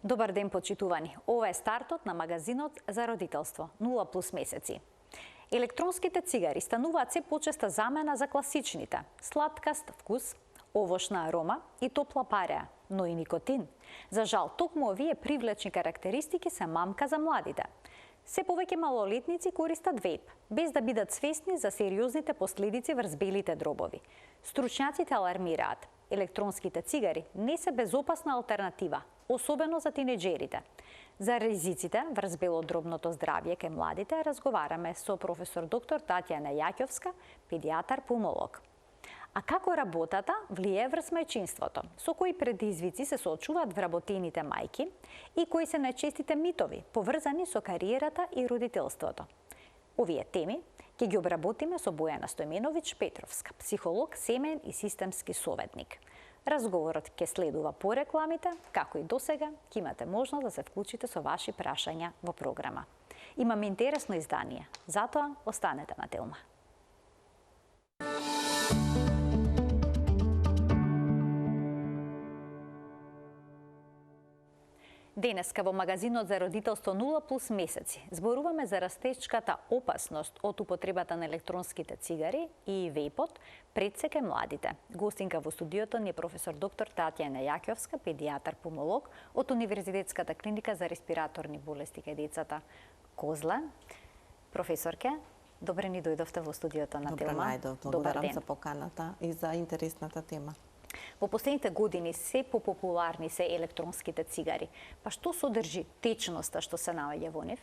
Добар ден, почитувани. Ова е стартот на магазинот за родителство 0+ месеци. Електронските цигари стануваат се почеста замена за класичните, сладкаст вкус, овошна арома и топла пареа, но и никотин. За жал, токму овие привлечни карактеристики се мамка за младите. Се повеќе малолетници користат вейп, без да бидат свесни за сериозните последици врз белите дробови. Стручњаците алармираат. Електронските цигари не се безопасна алтернатива, особено за тинеџерите. За ризиците врз белодробното здравје кај младите разговараме со професор доктор Татјана Јаќовска, педијатар-пулмолог. А како работата влијае врз мајчинството? Со кои предизвици се соочуваат вработените мајки и кои се најчестите митови поврзани со кариерата и родителството? Овие теми ќе ги обработиме со Бојана Стојменовиќ Петровска, психолог, семен и системски советник. Разговорот ќе следува по рекламите, како и досега, ќе имате можност да се вклучите со ваши прашања во програма. Имаме интересно издание, затоа останете на Телма. Денеска во магазинот за родителство 0+ месеци зборуваме за растечката опасност од употребата на електронските цигари и вејпот пред се кај младите. Гостинка во студиото ни е професор доктор Татјана Јаќовска, педијатар-пулмолог од Универзитетската клиника за респираторни болести кај децата Козле. Професорке, добре ни дојдовте во студиото на Телма. Добре најдов, благодарам за поканата и за интересната тема. Во последните години се попопуларни се електронските цигари. Па што содржи течноста што се наоѓа во нив?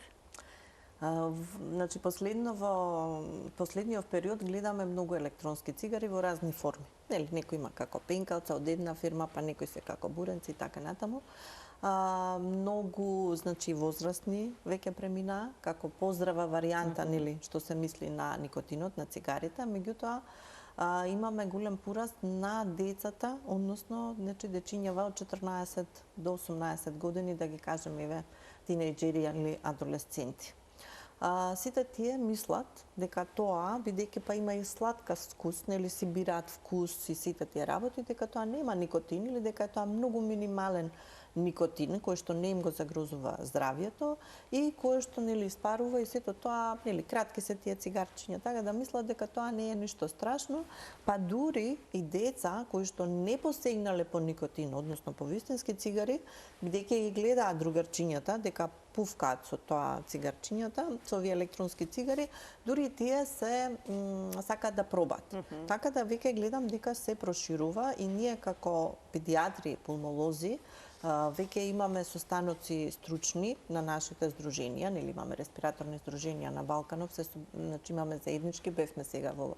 Значи, последниот период гледаме многу електронски цигари во разни форми. Некој има како пенкалца од една фирма, па некој се како буренци и така натаму. Многу, значи, возрастни веќе преминаа како поздрава варијанта, што се мисли на никотинот, на цигарите, меѓутоа имаме голем пораст на децата, односно дечињава од 14 до 18 години, да ги кажеме тинеџери или адолесценти. Сите тие мислат дека тоа, бидејќи па има и сладка вкус, си бираат вкус и сите тие работи, дека тоа нема никотин или дека тоа многу минимален никотин кој што не им го загрозува здравјето и кој што испарува и сето тоа, кратки се тие цигарчиња, така да мислат дека тоа не е ништо страшно, па дури и деца кои што не посегнале по никотин, односно по вистински цигари, бидејќи ги гледаат другарчињата дека пуфкаат со тоа цигарчињата, со овие електронски цигари, дури тие се сакаат да пробат. Така да веќе гледам дека се проширува и ние како педијатри, пулмолози, веќе имаме состаноци стручни на нашите здруженија, имаме респираторни здруженија на Балканов, значи имаме заеднички, бевме сега во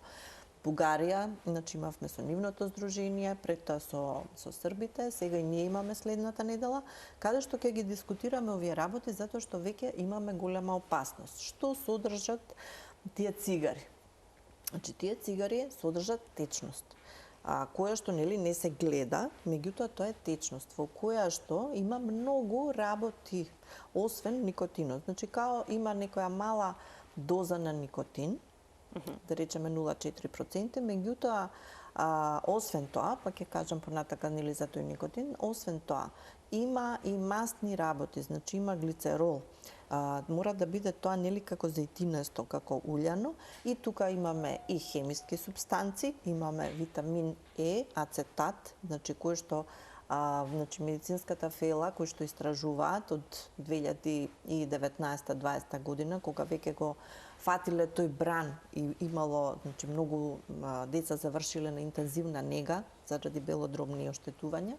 Бугарија, значи имавме со нивното здружение, пред тоа со србите, сега и ние имаме следната недела, каде што ќе ги дискутираме овие работи, затоа што веќе имаме голема опасност. Што содржат тие цигари? Значи, тие цигари содржат течност, која што не се гледа, меѓутоа тоа е течност, во која што има многу работи, освен никотинот. Значи, као има некоја мала доза на никотин, да речеме 0,4%, меѓутоа, освен тоа, па ќе кажам понатака за тој никотин, освен тоа, има и масни работи, значи има глицерол. Мора да биде тоа како зејтинесто, како уљано, и тука имаме и хемиски супстанци, имаме витамин Е, ацетат, значи кој што медицинската фела кој што истражуваат од 2019-2020 година, кога веќе го фатиле тој бран и имало, значи, многу деца завршиле на интензивна нега заради белодробни оштетувања,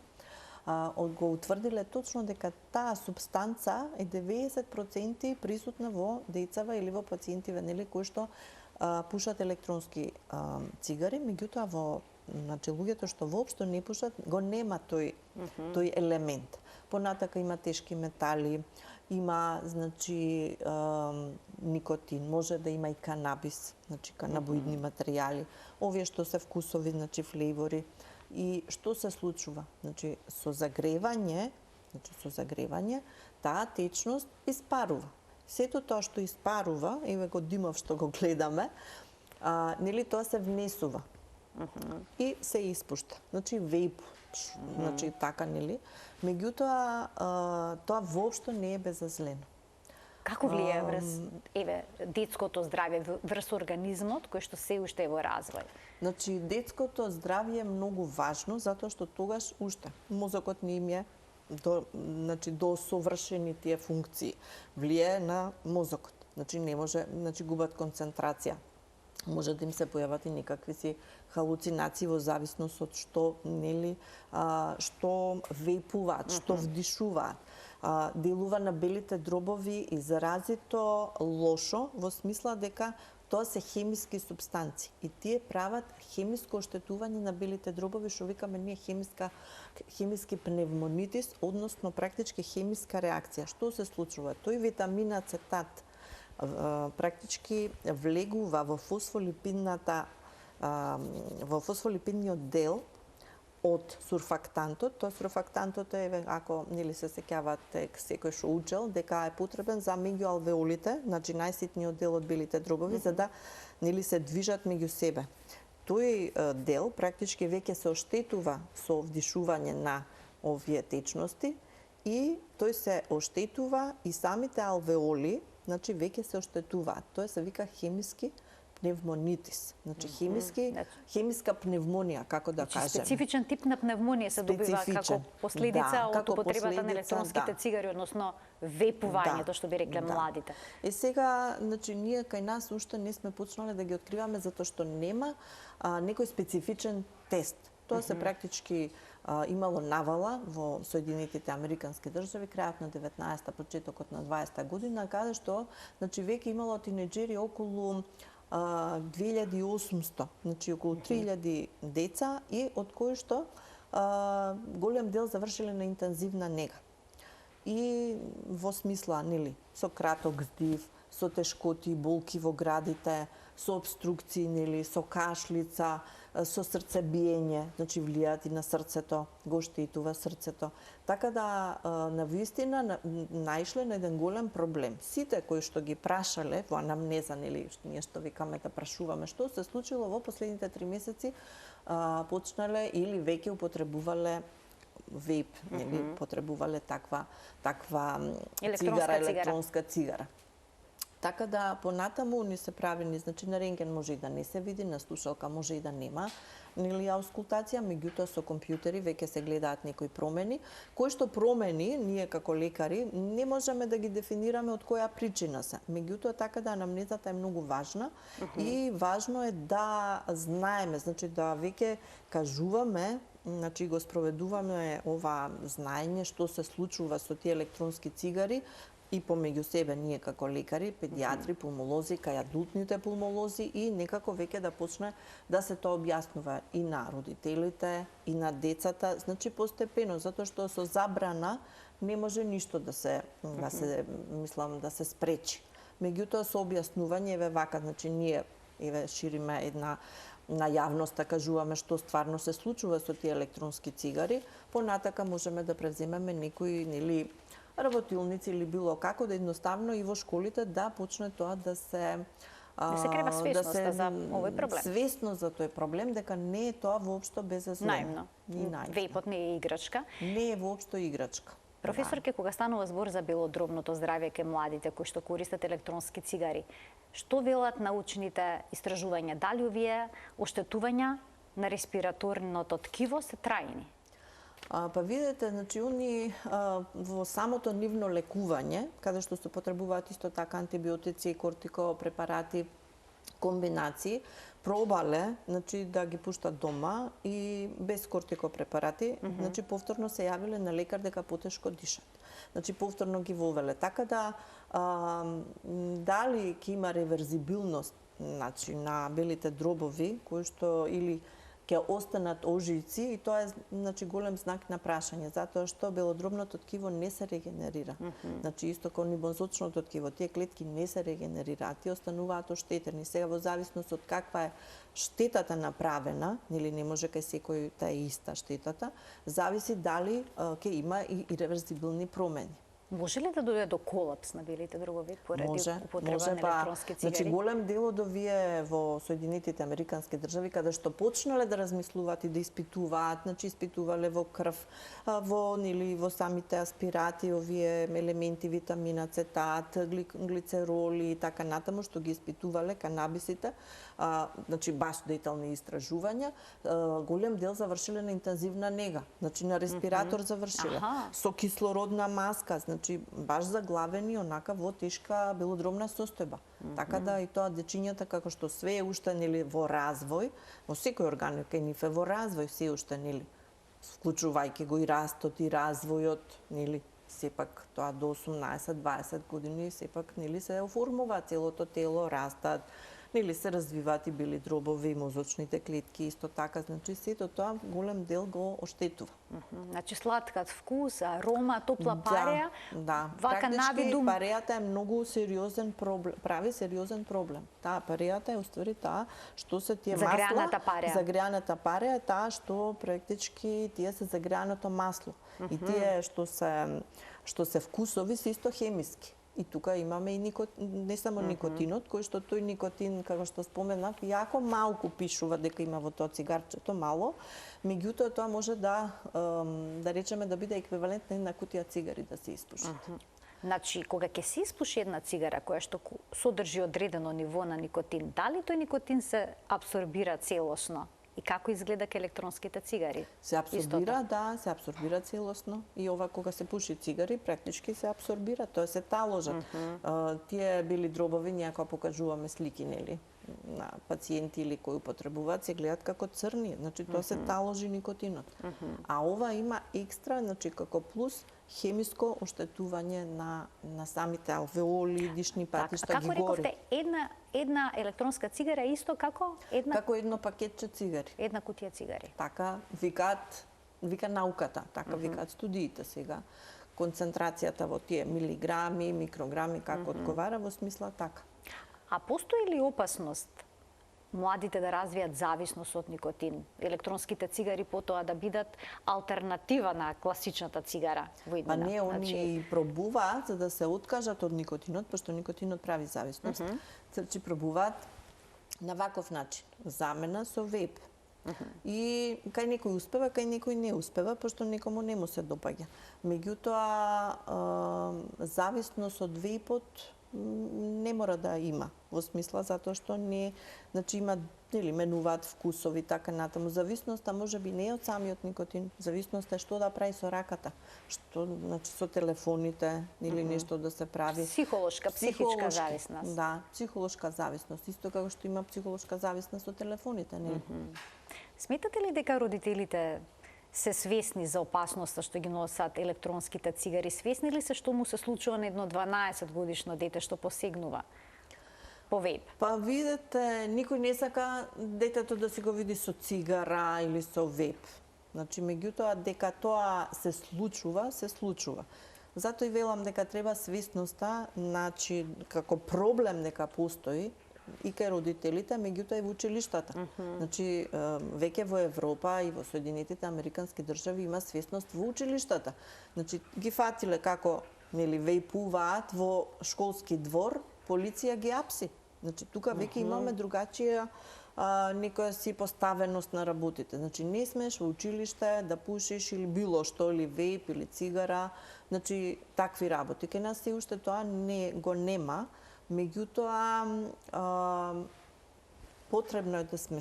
го утврдиле точно дека таа супстанца е 90% присутна во децава или во пациентиве кои што пушат електронски цигари, меѓутоа во луѓето што воопшто не пушат, го нема тој елемент. Понатака има тешки метали, има, значи, никотин, може да има и канабис, значи канабоидни материјали, овие што се вкусови, значи флейвори. И што се случува? Значи, со загревање, таа течност испарува. Сето тоа што испарува, еве го димов што го гледаме, тоа се внесува и се испушта. Значи вейп, значи така нели. Меѓутоа тоа воопшто не е безазлено. Како влијае врз детското здравје, врз организмот кој што се уште е во развој? Значи детското здравје е многу важно затоа што тогаш уште мозокот не им е до совршени тие функции. Влијае на мозокот. Значи не може, губат концентрација. Може да им се појават и некакви си халуцинации во зависност од што вејпуваат, што вдишуваат. Делува на белите дробови изразито лошо во смисла дека тоа се хемиски супстанции и тие прават хемиско оштетување на белите дробови, што викаме ние хемиски пневмонитис, односно практички хемиска реакција. Што се случува? Тој витамин ацетат практички влегува во фосфолипидниот дел од сурфактантот. Тоа сурфактантот е, ако се сеќавате секој што учел, дека е потребен за меѓуалвеолите, значи најситниот дел од белите дробови, за да се движат меѓу себе. Тој дел практички веќе се оштетува со вдишување на овие течности и тој се оштетува и самите алвеоли, значи веќе се оштетуваат. Тоа се вика хемиски пневмонитис. Значи хемиска пневмонија, како да кажеме. Специфичен тип на пневмонија се добива како последица од употребата на електронските цигари, односно вејпувањето, што би рекле младите. И сега, значи ние кај нас уште не сме почнале да ги откриваме затоа што нема некој специфичен тест. Тоа се практички имало навала во Соединетите Американски држави крајот на 19-та, почетокот на 20-та година, каде што значи веќе имало тинеџери околу 2800, значи околу 3000 деца и од кои што голем дел завршиле на интензивна нега. И во смисла, со краток здив, со тешкоти, болки во градите, со обструкции, со кашлица, со срцебиење, значи влијаат и на срцето, го оштетува срцето. Така да, навистина, наишле на еден голем проблем. Сите кои што ги прашале во анамнеза, ние што викаме да прашуваме што се случило во последните 3 месеци, почнале или веќе употребувале вейп, потребувале таква електронска цигара. Така да понатаму ни се правени, значи на рентген може и да не се види, на слушалка може и да нема аускултација, меѓутоа со компјутери веќе се гледаат некои промени, кои што промени ние како лекари не можеме да ги дефинираме од која причина се. Меѓутоа така да анамнезата е многу важна и важно е да знаеме, значи да веќе кажуваме, значи го спроведуваме ова знаење што се случува со тие електронски цигари и помеѓу себе ние како лекари, педиатри, пулмолози, кај адултните пулмолози и некако веќе да почне да се тоа објаснува и на родителите, и на децата, значи постепено, затоа што со забрана не може ништо да се спречи. Меѓутоа со објаснување вака, значи ние шириме една на јавноста, кажуваме што стварно се случува со тие електронски цигари, понатака можеме да превземеме некои работилници или било како да едноставно и во школите да почне тоа да се крива свесноста за овој проблем. Свесно за тој проблем, дека не е тоа воопшто безазлено. Наивно. Вејпот не е играчка. Не е воопшто играчка. Професорке, кога станува збор за белодробното здравје кај младите кои што користат електронски цигари, што велат научните истражувања? Дали овие оштетувања на респираторното ткиво се трајни? Па видете, значи они во самото нивно лекување, каде што се потребуваат исто така антибиотици, кортикопрепарати, комбинации, пробале, значи да ги пуштат дома и без кортикопрепарати, значи повторно се јавиле на лекар дека потешко дишат. Значи повторно ги вовеле. Така да дали ќе има реверзибилност, значи на белите дробови кои што или ќе останат ожици и тоа е значи голем знак на прашање, затоа што белодробното ткиво не се регенерира. Значи исто како ни мозочното ткиво, тие клетки не се регенерираат, тие остануваат оштетени. Сега во зависност од каква е штетата направена, или не може кај секој да е иста штетата, зависи дали ќе има и иреверзибилни промени. Може ли да дојде до колапс на белите дробови поради употреба може, на електронски цигари? Значи голем дел од овие во Соединетите Американски држави каде што почнале да размислуваат и да испитуваат, значи испитувале во крв, во самите аспирати овие елементи витамин ацетат, глицероли и така натаму што ги испитувале канабисите, значи баш детални истражувања, голем дел завршиле на интензивна нега, значи на респиратор завршиле, со кислородна маска, значи баш заглавени онака во тешка белодробна состојба. Така да и тоа дечињата како што све е уште во развој, во секој орган кај нив е во развој се уште вклучувајќи го и растот и развојот, сепак тоа до 18-20 години сепак се оформува целото тело, растат, се развиваат и бели дробови, и мозочните клетки, исто така, значи сето тоа голем дел го оштетува. Значи сладкат вкус, арома, топла пареја, вака навидум... Парејата е многу сериозен проблем, прави сериозен проблем. Таа парејата е уствари таа што се тие масла... Загреаната пареја е таа што практички тие се загреаното масло. И тие што се вкусови се исто хемиски. И тука имаме и не само никотинот, кој што тој никотин, како што споменав, јако малку пишува дека има во тоа цигарчето, мало, меѓутоа тоа може да речеме да биде еквивалентна на кутија цигари да се испушат. Значи, кога ќе се испуши една цигара која што содржи одредено ниво на никотин, дали тој никотин се абсорбира целосно? И како изгледа електронските цигари? Се абсорбира, се абсорбира целосно. И ова кога се пуши цигари, практички се абсорбира, тоа се таложат. Тие бели дробови, ние кога покажуваме слики, на пациенти или кои употребуваат, се гледаат како црни, значи тоа се таложи никотинот. А ова има екстра, значи како плюс, хемиско оштетување на самите алвеоли, дишни патишта, ги гори. Како рековте, една електронска цигара е исто како една... Како едно пакетче цигари. Една кутија цигари. Така вика науката, така викаат студиите сега. Концентрацијата во тие милиграми, микрограми, како одговара, во смисла така. А постои ли опасност младите да развијат зависност од никотин? Електронските цигари потоа да бидат алтернатива на класичната цигара во иднина? Па не, они пробуваат за да се откажат од никотинот, пошто никотинот прави зависност. Значи пробуваат на ваков начин, замена со вейп. И кај некој успева, кај некој не успева, пошто некому не му се допаѓа. Меѓутоа, зависност од вейпот не мора да има, во смисла затоа што значи има менуваат вкусови така натаму. Зависноста можеби не е од самиот никотин, зависноста е што да прави со раката, што значи со телефоните или нешто да се прави. Психичка зависност. Да, психолошка зависност, исто како што има психолошка зависност од телефоните, Сметате ли дека родителите се свесни за опасноста што ги носат електронските цигари? Свесни ли се што му се случува на едно 12 годишно дете што посегнува по вейп? Па видете, никој не сака детето да си го види со цигара или со вейп. Значи, меѓутоа, дека тоа се случува, се случува. Затоа и велам дека треба свесноста, значи, како проблем дека постои, и кај родителите, меѓутоа и во училиштата. Значи, веќе во Европа и во Соединетите Американски држави има свесност во училиштата. Значи, ги фатиле како вејпуваат во школски двор, полиција ги апси. Значи, тука веќе имаме другачија некоја си поставеност на работите. Значи, не смеш во училиште да пушиш или било што, или вејп, или цигара, значи, такви работи. Кај нас се уште тоа го нема, меѓутоа потребно е да сме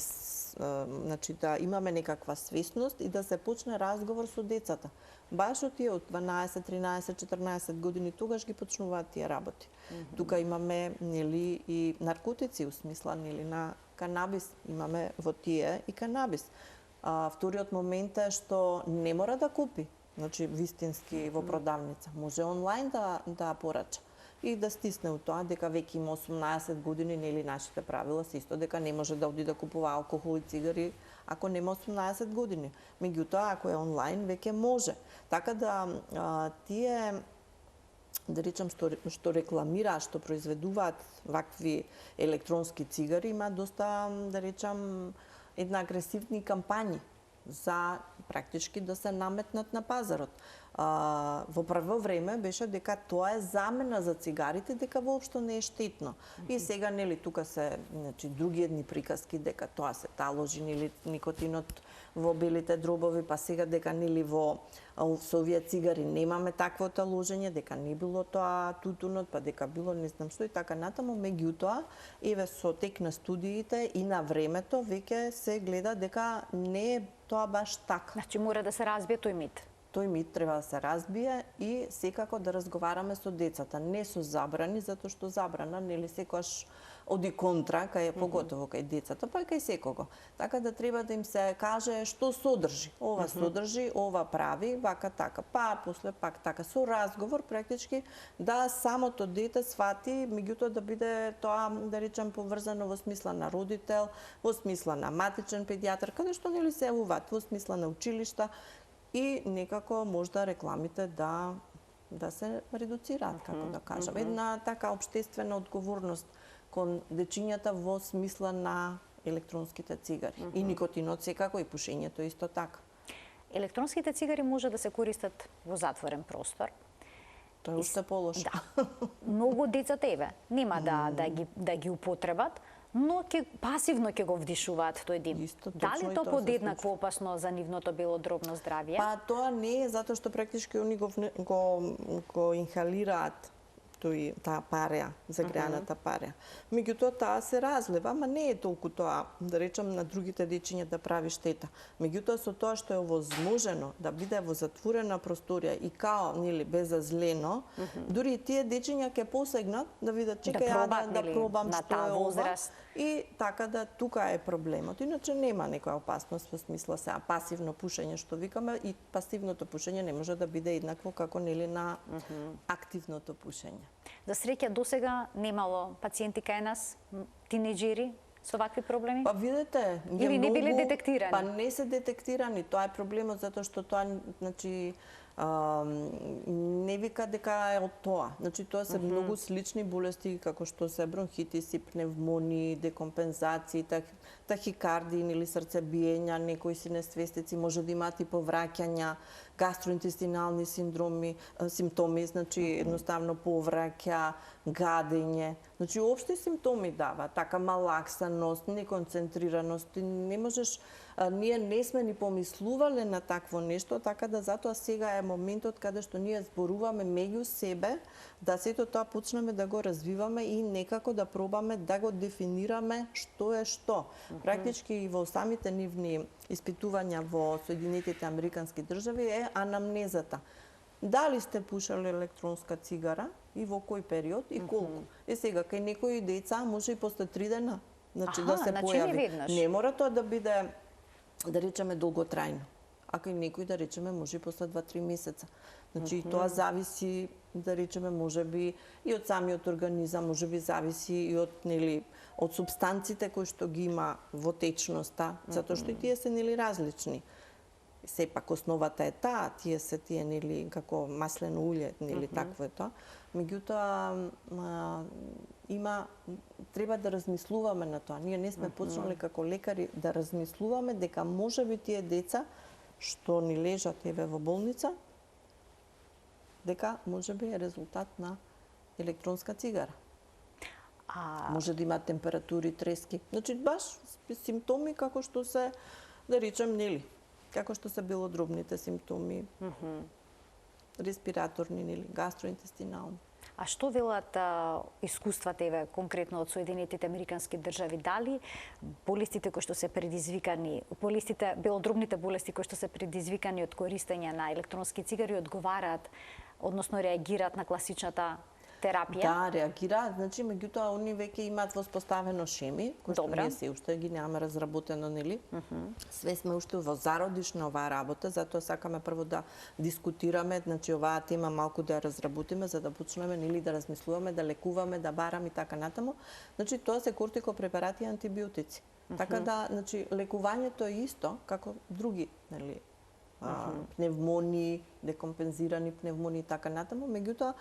значи да имаме некаква свесност и да се почне разговор со децата. Баш од тие од 12, 13, 14 години тогаш ги почнуваат тие работи. Тука имаме и наркотици, у смисла на канабис, имаме во тие и канабис. Вториот момент е што не мора да купи, значи вистински во продавница, може онлайн да порача и да стисне у тоа дека веќе има 18 години, нашите правила се исто дека не може да оди да купува алкохол и цигари ако нема 18 години. Меѓутоа, ако е онлайн, веќе може. Така да тие, да речам, што рекламираат, што произведуваат вакви електронски цигари, има доста, да речам, една агресивни кампањи. за практички да се наметнат на пазарот. Во прво време беше дека тоа е замена за цигарите, дека воопшто не е штетно. И сега нели тука се други едни приказки дека тоа се таложи нели никотинот во белите дробови, па сега дека нели со овие цигари немаме такво таложење, дека не било тоа тутунот, па дека било не знам што и така натаму, меѓутоа еве со тек на студиите и на времето веќе се гледа дека не е тоа баш така. Значи мора да се разбие тој мит. Тој мит треба да се разбие и секако да разговараме со децата, не со забрани, затоа што забрана нели секогаш оди контра, кај поготово кај децата, па и кај секого. Така да треба да им се каже што содржи. Ова содржи, ова прави, вака така. Па после пак така со разговор практички да самото дете свати, меѓутоа да биде тоа да речем поврзано во смисла на родител, во смисла на матичен педијатар, каде што нели се јавуваат, во смисла на училишта и некако можда рекламите да се редуцираат, како да кажам. Една така општествена одговорност кон дечињата во смисла на електронските цигари. И никотинот секако и пушењето исто така. Електронските цигари може да се користат во затворен простор. Тоа е уште полошо. Да. Многу децата еве нема да ги употребат, но пасивно ќе го вдишуваат тој дим. Дали тоа подеднакво опасно за нивното белодробно здравје? Па тоа не е затоа што практички они го инхалираат таа пареја, загреаната пареја. Меѓутоа таа се разлива, ама не е толку тоа, да речам, на другите дечиња да прави штета. Меѓутоа со тоа што е овозможено да биде во затворена просторија и као нели безазлено, дури и тие дечиња ќе посегнат да видат чекај да пробам што е ова. И така да тука е проблемот. Иначе нема некоја опасност во смисла се пасивно пушење што викаме и пасивното пушење не може да биде еднакво како нели на активното пушење. За среќа досега немало пациенти кај нас, тинеџери со вакви проблеми? Па видете, или не биле детектирани? Па не се детектирани, тоа е проблемот затоа што тоа значи не вика дека е од тоа. Значи тоа се многу слични болести како што се бронхитиси, пневмонии, декомпензации, тахикардии или срцебиења, некои синесвестици, може да имаат и повраќања, гастроинтестинални симптоми, значи едноставно повраќа, гадење. Значи општи симптоми дава, така малаксаност, неконцентрираност, не можеш ние не сме ни помислувале на такво нешто, така да затоа сега е моментот каде што ние зборуваме меѓу себе, да сето тоа почнеме да го развиваме и некако да пробаме да го дефинираме што е што. Практички и во самите нивни испитувања во Соединетите Американски држави е анамнезата. Дали сте пушале електронска цигара и во кој период и колку? Сега кај некои деца може и после 3 дена, значи да се појави. Не мора тоа да биде да речеме долготрајно. А кај некој да речеме може и после 2-3 месеца. Значи тоа зависи да речеме можеби и од самиот организам, можеби зависи и од нели од супстанците кои што ги има во течноста, затоа што и тие се нели различни. Сепак основата е таа, тие нели како маслено улје, нели такво е тоа. Меѓутоа треба да размислуваме на тоа. Ние не сме почнале како лекари да размислуваме дека можеби тие деца што ни лежат еве во болница, дека можеби е резултат на електронска цигара. Може да имаат температури, трески. Значи баш симптоми како што се, да речем, нели, како што се белодробните симптоми, респираторни, нели, гастроинтестинални. А што велат искуствата еве конкретно од Соединетите Американски држави? Дали болестите кои што се предизвикани, белодробните болести кои што се предизвикани од користење на електронски цигари одговараат, односно реагираат на класичната терапија? Да, реагираат, значи меѓутоа они веќе имаат воспоставено шеми, кои што ние се уште ги немаме разработено, нели? Све сме уште во зародишна оваа работа, затоа сакаме прво да дискутираме, значи оваа тема малку да ја разработиме за да почнеме нели да размислуваме, да лекуваме, да бараме и така натаму. Значи тоа се кортикопрепарати и антибиотици. Така да, значи лекувањето е исто како други, нели, пневмонии, декомпензирани пневмонии и така натаму, меѓутоа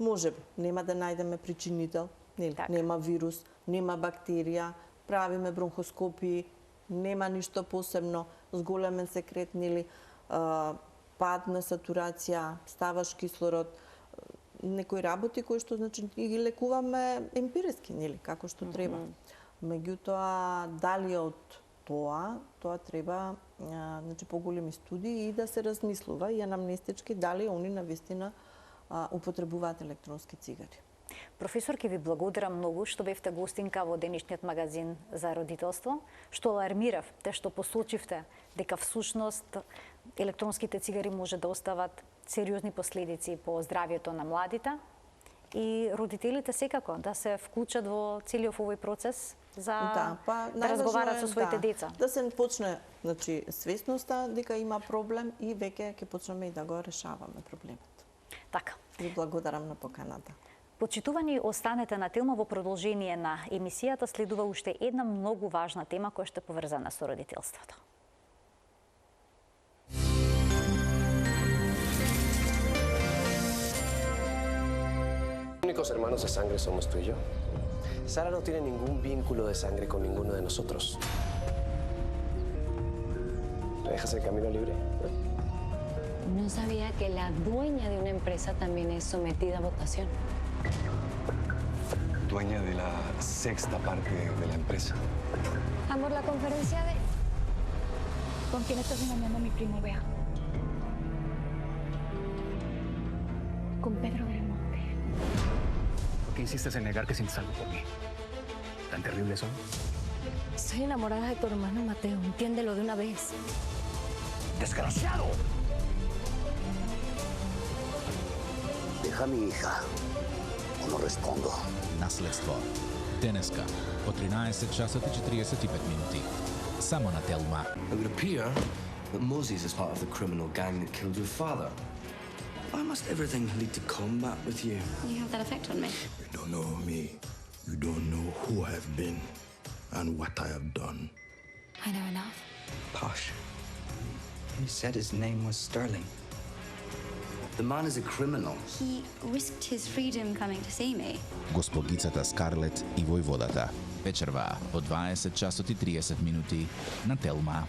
можеби нема да најдеме причинител, нели, нема вирус, нема бактерија, правиме бронхоскопии, нема ништо посебно, зголемен секрет, нели, пад на сатурација, ставаш кислород, некои работи кои што значи ги лекуваме емпириски, нели, како што треба. Меѓутоа, дали од тоа треба значи поголеми студии и да се размислува и анамнестички дали они навистина употребуваат електронски цигари. Професор, ке ви благодарам многу што бевте гостинка во денешниот магазин за родителство, што алармиравте, што посочивте дека всушност електронските цигари може да остават сериозни последици по здравјето на младите и родителите секако да се вклучат во целиот овој процес за да разговарат со своите деца. Да се почне значи свесноста дека има проблем и веќе ќе почнеме и да го решаваме проблемот. Така. Ви благодарам на поканата. Почитувани, останете на Телма. Во продолжение на емисијата следува уште една многу важна тема која што е поврзана со родителството. Únicos hermanos de sangre somos tú y yo. Sara no tiene ningún vínculo de sangre con ninguno de nosotros. ¿Le dejas el camino libre? No sabía que la dueña de una empresa también es sometida a votación. Dueña de la sexta parte de la empresa. Amor, la conferencia de... ¿Con quién estás engañando a mi primo, Bea? Con Pedro del Monte. ¿Por qué insistes en negar que sientes algo por mí? ¿Tan terrible son? Estoy enamorada de tu hermano Mateo, entiéndelo de una vez. ¡Desgraciado! Deja a mi hija o no respondo. Наследство. Денеска по 13:45 само на Телма. It would appear that Moses is part of the criminal gang that killed your father. Why must everything lead to combat with you? You have that effect on me. You don't know me. You don't know who I have been and what I have done. I know enough. Posh. He said his name was Sterling. The man is a criminal. He risked his freedom coming to see me. Госпогицата Скарлет и војводата. Вечерва по 20:30 на Телма.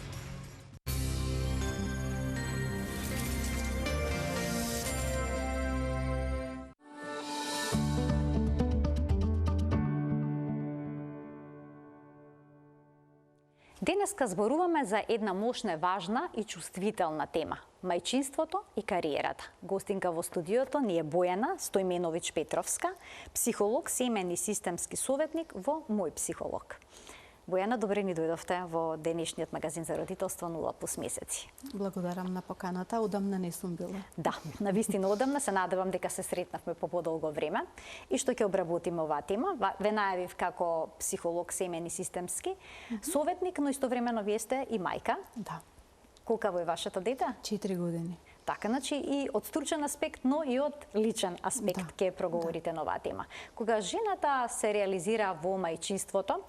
Денеска зборуваме за една мощна, важна и чувствителна тема – мајчинството и кариерата. Гостинка во студиото ни е Бојана Стојменовиќ Петровска, психолог, семен и системски советник во Мој психолог. Бојана, добре ни дојдовте во денешниот магазин за родителство 0+ месеци. Благодарам на поканата, одамна не сум била. Да, навистина одамна, се надевам дека се сретнавме по подолго време и што ќе обработиме оваа тема. Ве најавив како психолог, семен и системски советник, но истовремено вие сте и мајка. Да. Колкаво е вашето дете? 4 години. Така, значи и од стручен аспект, но и од личен аспект ќе проговорите на оваа тема. Кога жената се реализира во мајчинството,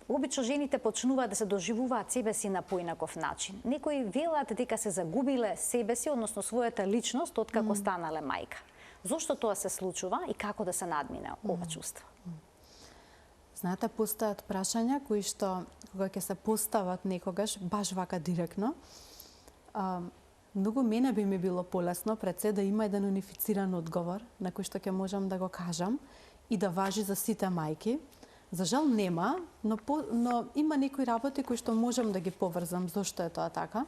обично жените почнуваат да се доживуваат себе си на поинаков начин. Некои велат дека се загубиле себе си, односно својата личност откако станале мајка. Зошто тоа се случува и како да се надмине ова чувство? Знаете, постојат прашања кои што кога ќе се постават некогаш баш вака директно, многу мене би ми било полесно пред се да има еден унифициран одговор на кој што ќе можам да го кажам и да важи за сите мајки. За жал нема, но има некои работи кои што можам да ги поврзам. Зошто е тоа така?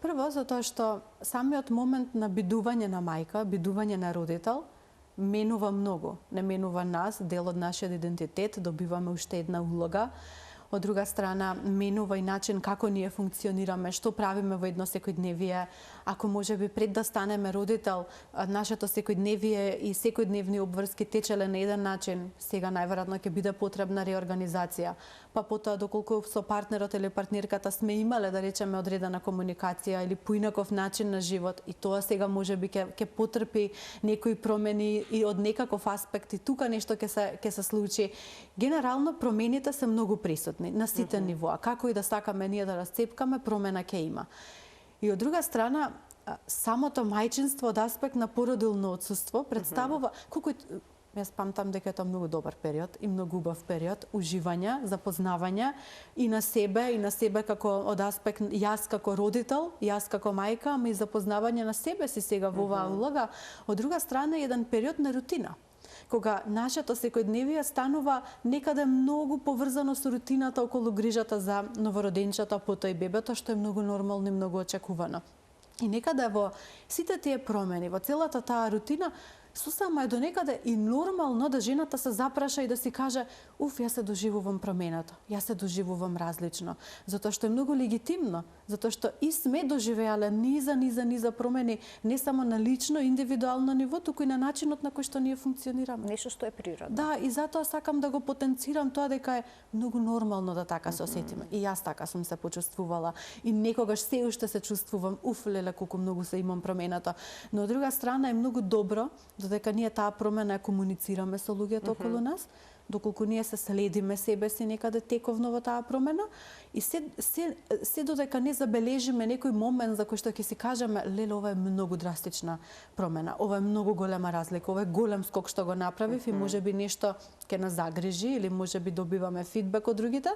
Прво, затоа што самиот момент на бидување на мајка, бидување на родител, менува многу. Не менува нас, дел од нашиот идентитет, добиваме уште една улога. Од друга страна, менува и начин како ние функционираме, што правиме во едно секојдневие. Ако може би пред да станеме родител, нашето секојдневие и секојдневни обврски течеле на еден начин, сега најверојатно ќе биде потребна реорганизација. Па потоа, доколку со партнерот или партнерката сме имале, да речеме, одредена комуникација или поинаков начин на живот, и тоа сега може би ќе потрпи некои промени и од некаков аспект, и тука нешто ќе се случи. Генерално, промените се многу присутни на сите нивоа. Како и да сакаме ние да расцепкаме, промена ќе има. И од друга страна, самото мајчинство од аспект на породилно отсуство представува колку Јас памтам дека е тоа многу добар период и многу убав период, уживање, запознавање и на себе како од аспект јас како родител, јас како мајка, ама и запознавање на себе си сега во оваа улога. Од друга страна еден период на рутина, кога нашето секојдневие станува некаде многу поврзано со рутината околу грижата за новороденчето, потоа и бебето, што е многу нормално и многу очекувано. И некаде во сите тие промени, во целата таа рутина, сосема е до некаде и нормално да жената се запраша и да си каже: уф, јас се доживувам промената, јас се доживувам различно. Затоа што е многу легитимно, затоа што и сме доживеале низа промени, не само на лично, индивидуално ниво, туку и на начинот на кој што ние функционираме. Нешто што е природно. Да, и затоа сакам да го потенцирам тоа дека е многу нормално да така се осетиме. И јас така сум се почувствувала и некогаш се уште се чувствувам, уф, леле, колку многу се имам промената. Но од друга страна е многу добро додека ние таа промена ја комуницираме со луѓето околу нас, доколку ние се следиме себе си некаде тековно во таа промена и се додека не забележиме некој момент за кој што ќе си кажеме: леле, ова е многу драстична промена, ова е многу голема разлика, ова е голем скок што го направив и можеби нешто ќе нас загрижи или можеби добиваме фидбек од другите,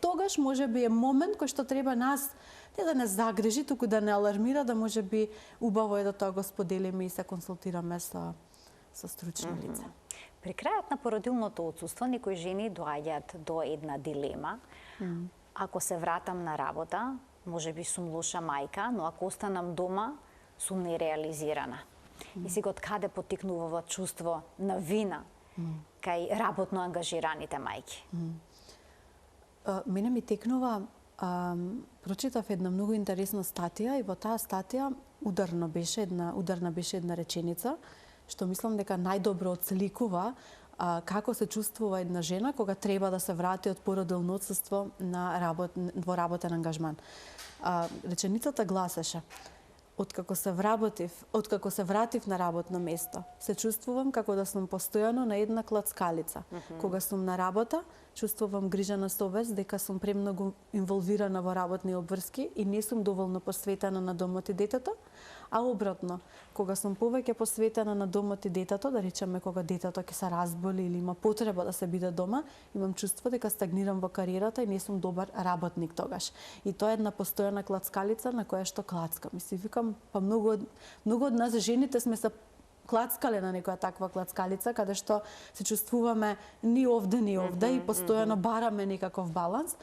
тогаш можеби е момент кој што треба нас не да не загрижи, туку да не алармира, да можеби убаво е да тоа го споделиме и се консултираме со стручни лица. При крајот на породилното отсуство некои жени доаѓаат до една дилема. Ако се вратам на работа, можеби сум лоша мајка, но ако останам дома, сум нереализирана. И сега од каде потикнува во чувство на вина кај работно ангажираните мајки? Мене ми текнува, прочитав една многу интересна статија и во таа статија ударна беше една реченица што мислам дека најдобро отсликува како се чувствува една жена кога треба да се врати од породилно отсуство во работен ангажман. Реченицата гласеше: откако се вратив на работно место, се чувствувам како да сум постојано на една клацкалица. Кога сум на работа, чувствувам грижана совест дека сум премногу инволвирана во работни обврски и не сум доволно посветена на домот и детето, а обратно, кога сум повеќе посветена на домот и детето, да речеме кога детето ќе се разболи или има потреба да се биде дома, имам чувство дека стагнирам во кариерата и не сум добар работник тогаш. И тоа е една постојана клацкалица на која што клацкам. И си викам, па многу од нас жените сме се клацкале на некоја таква клацкалица, каде што се чувствуваме ни овде и постојано бараме некаков баланс.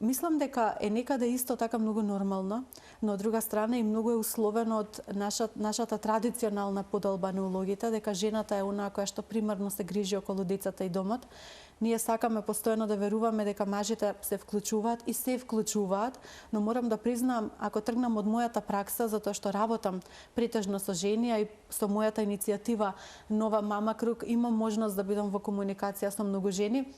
Мислам дека е некаде исто така многу нормално, но од друга страна и многу е условено од нашата традиционална поделба на улогите, дека жената е онаа која што примарно се грижи околу децата и домот. Ние сакаме постојано да веруваме дека мажите се вклучуваат и се вклучуваат, но морам да признам, ако тргнам од мојата пракса, затоа што работам претежно со жени, а и со мојата иницијатива Нова мама круг, имам можност да бидам во комуникација со многу жени,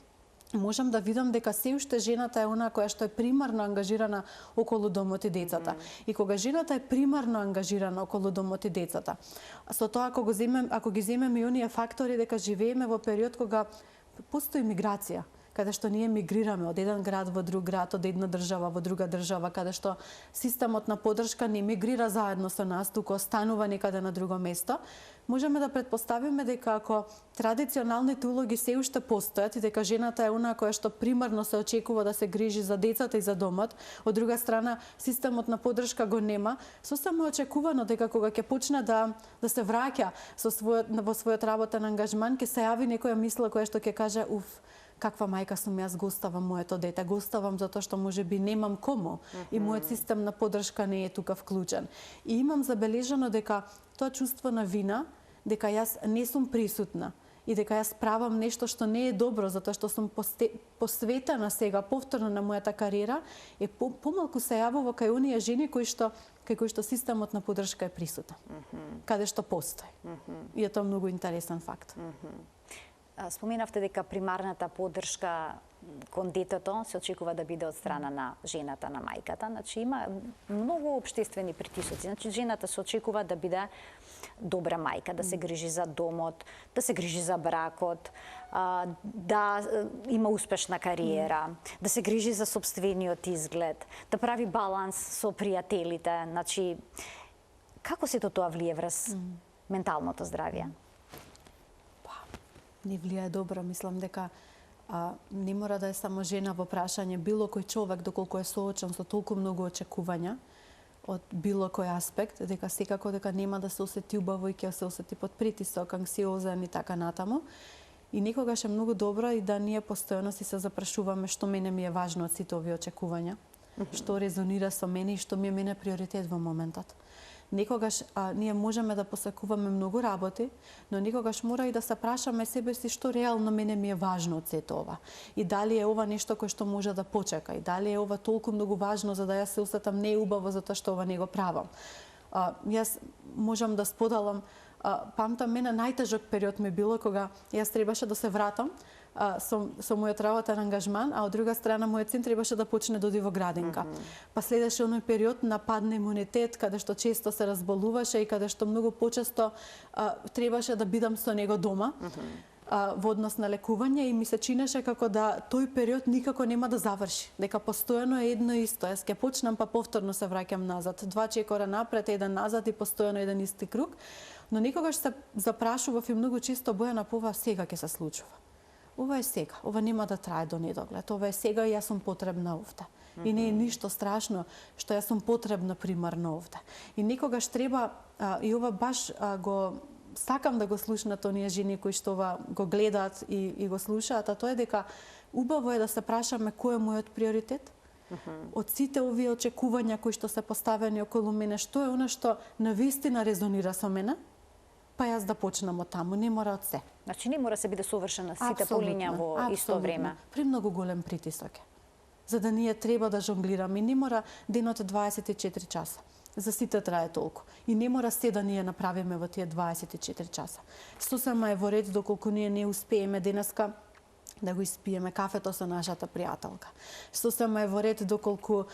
можам да видам дека се уште жената е онаа која што е примарно ангажирана околу домот и децата. И кога жената е примарно ангажирана околу домот и децата, со тоа ако ги земеме и оние фактори дека живееме во период кога постои миграција, каде што ние мигрираме од еден град во друг град, од една држава во друга држава, каде што системот на поддршка не мигрира заедно со нас, туку останува некаде на друго место, можеме да претпоставиме дека ако традиционалните улоги се уште постојат и дека жената е онаа која што примарно се очекува да се грижи за децата и за домот, од друга страна системот на поддршка го нема, сосема очекувано дека кога ќе почне да се враќа во својот работен ангажман, ќе се јави некоја мисла која што ќе каже: уф, каква мајка сум јас, го оставам моето дете, го оставам затоа што можеби немам кому и мојот систем на поддршка не е тука вклучен. И имам забележано дека тоа чувство на вина, дека јас не сум присутна и дека јас правам нешто што не е добро затоа што сум посветена сега повторно на мојата кариера, е помалку се јавува кај оние жени кај кои што системот на поддршка е присутен, каде што постои. И е тоа многу интересен факт. Споменавте дека примарната поддршка кон детето се очекува да биде од страна на жената, на мајката. Значи има многу општествени притисоци. Значи жената се очекува да биде добра мајка, да се грижи за домот, да се грижи за бракот, да има успешна кариера, да се грижи за сопствениот изглед, да прави баланс со пријателите. Значи, како се тоа влие врз менталното здравје? не влијае добро. Мислам дека не мора да е само жена во прашање, било кој човек доколку е соочен со толку многу очекувања од било кој аспект, дека секако дека нема да се осети убаво и ќе се осети под притисок, анксиозен и така натаму. И некогаш е многу добро и да ние постојано си се запрашуваме што мене ми е важно од сите овие очекувања, што резонира со мене и што ми е мене приоритет во моментот. Некогаш ние можеме да посекуваме многу работи, но некогаш мора и да се прашаме себе си што реално мене ми е важно од сето ова. И дали е ова нешто кое што може да почека, и дали е ова толку многу важно за да ја се усетам неубаво затоа што ова не го правам. Јас можам да споделам, памтам мене најтежок период ми било кога јас требаше да се вратам со мојот работен ангажман, а од друга страна мојот син требаше да почне да оди во градинка. Па следеше оној период на падна имунитет, каде што често се разболуваше и каде што многу почесто требаше да бидам со него дома во однос на лекување и ми се чинеше како да тој период никако нема да заврши, дека постојано е едно исто. Јас ќе почнам па повторно се враќам назад. 2 чекора напред, еден назад и постојано еден исти круг. Но никогаш се запрашував и многу често Бојана, ова сега ќе се случува. Ова е сега, ова нема да трае до недоглед, ова е сега и јас сум потребна овде. И не е ништо страшно што јас сум потребна примарно овде. И некогаш треба, и ова баш го сакам да го слушнат оние жени кои што ова го гледаат и го слушаат, а тоа е дека убаво е да се прашаме кој е мојот приоритет. Од сите овие очекувања кои што се поставени околу мене, што е она што навистина резонира со мене, па јас да почнам од таму, не мора од се. Значи не мора се биде совршена сите по линија во исто време. При многу голем притисок е. За да ние треба да жонглираме, не мора денот 24 часа. За сите трае толку. И не мора се да ние направиме во тие 24 часа. Сосема е во ред доколку ние не успееме денеска да го испиеме кафето со нашата пријателка. Сосема е во ред доколку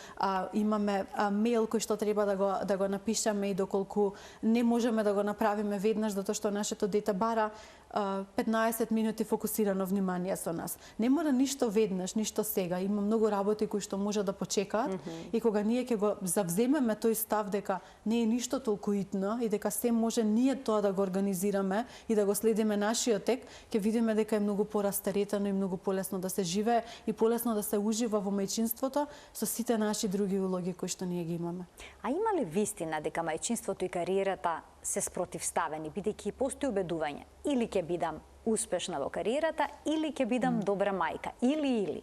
имаме мејл кој што треба да го напишеме и доколку не можеме да го направиме веднаш затоа што нашето дете бара 15 минути фокусирано внимание со нас. Не мора ништо веднаш, ништо сега. Има многу работи кои што може да почекаат и кога ние ќе го завземеме тој став дека не е ништо толку итно и дека се може ние тоа да го организираме и да го следиме нашиот тек, ќе видиме дека е многу порастеретено и многу полесно да се живее и полесно да се ужива во мајчинството со сите наши други улоги кои што ние ги имаме. А има ли вистина дека мајчинството и кариерата се спротивставени, бидејќи постои убедување или ќе бидам успешна во кариерата или ќе бидам добра мајка, или.